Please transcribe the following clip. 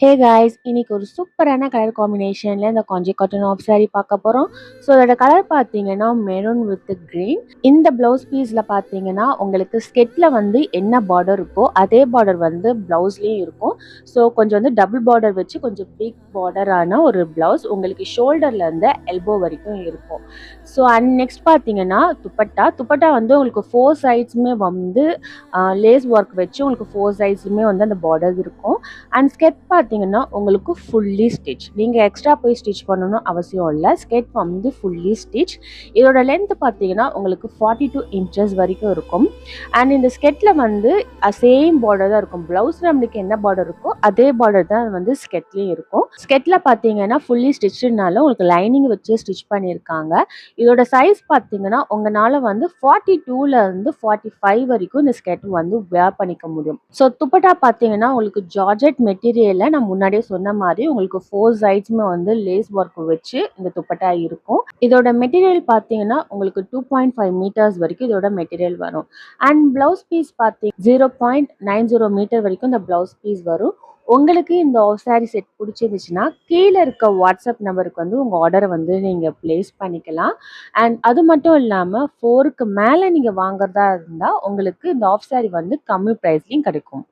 Hey guys, இன்னைக்கு ஒரு சூப்பரான கலர் காம்பினேஷன்ல இந்த காஞ்சி காட்டன் ஆஃப் saree பார்க்க போறோம். ஸோ அதோட கலர் பார்த்தீங்கன்னா மெரூன் வித் கிரீன். இந்த பிளவுஸ் பீஸ்ல பார்த்தீங்கன்னா உங்களுக்கு ஸ்கெட்ல வந்து என்ன பார்டர் இருக்கோ அதே பார்டர் வந்து பிளவுஸ்லயும் இருக்கும். ஸோ கொஞ்சம் வந்து டபுள் பார்டர் வச்சு கொஞ்சம் பிக் பார்டரான ஒரு பிளவுஸ் உங்களுக்கு ஷோல்டர்ல இருந்து எல்போ வரைக்கும் இருக்கும். ஸோ அண்ட் நெக்ஸ்ட் பார்த்தீங்கன்னா துப்பட்டா வந்து உங்களுக்கு ஃபோர் சைட்ஸுமே வந்து லேஸ் ஒர்க் வச்சு உங்களுக்கு ஃபோர் சைட்ஸுமே வந்து அந்த பார்டர் இருக்கும். அண்ட் ஸ்கெட் பார்த்தீங்கன்னா உங்களுக்கு ஃபுல்லி ஸ்டிச். நீங்கள் எக்ஸ்ட்ரா போய் ஸ்டிச் பண்ணணும் அவசியம் இல்லை. ஸ்கெட் வந்து ஃபுல்லி ஸ்டிச். இதோட லென்த் பார்த்தீங்கன்னா உங்களுக்கு 42 இன்ச்சஸ் வரைக்கும் இருக்கும். அண்ட் இந்த ஸ்கெட்டில் வந்து சேம் பார்டர் தான் இருக்கும். ப்ளவுஸில் நம்மளுக்கு என்ன பார்டர் இருக்கோ அதே பார்டர் தான் வந்து ஸ்கெட்லேயும் இருக்கும். ஸ்கெட்டில் பார்த்தீங்கன்னா ஃபுல்லி ஸ்டிச்சுனால உங்களுக்கு லைனிங் வச்சு ஸ்டிச் பண்ணியிருக்காங்க. இதோட சைஸ் பார்த்தீங்கன்னா உங்களால் வந்து 42லேருந்து 45 வரைக்கும் இந்த ஸ்கெட் வந்து வேர் பண்ணிக்க முடியும். ஸோ துப்பட்டா பார்த்தீங்கன்னா உங்களுக்கு ஜார்ஜெட் மெட்டீரியலில் நான் முன்னாடியே சொன்ன மாதிரி உங்களுக்கு ஃபோர் சைட்ஸுமே வந்து லேஸ் ஒர்க் வச்சு இந்த துப்பட்டா இருக்கும். இதோட மெட்டீரியல் பார்த்தீங்கன்னா உங்களுக்கு 2.5 மீட்டர்ஸ் வரைக்கும் இதோட மெட்டீரியல் வரும். அண்ட் பிளவுஸ் பீஸ் பார்த்தீங்க 0.90 மீட்டர் வரைக்கும் இந்த பிளவுஸ் பீஸ் வரும். உங்களுக்கு இந்த ஆஃப் saree செட் பிடிச்சிருந்துச்சுன்னா கீழே இருக்க வாட்ஸ்அப் நம்பருக்கு வந்து உங்கள் ஆர்டரை வந்து நீங்கள் ப்ளேஸ் பண்ணிக்கலாம். அண்ட் அது மட்டும் இல்லாமல் 4க்கு மேலே நீங்கள் வாங்குறதா இருந்தால் உங்களுக்கு இந்த ஆஃப் saree வந்து கம்மி ப்ரைஸ்லையும் கிடைக்கும்.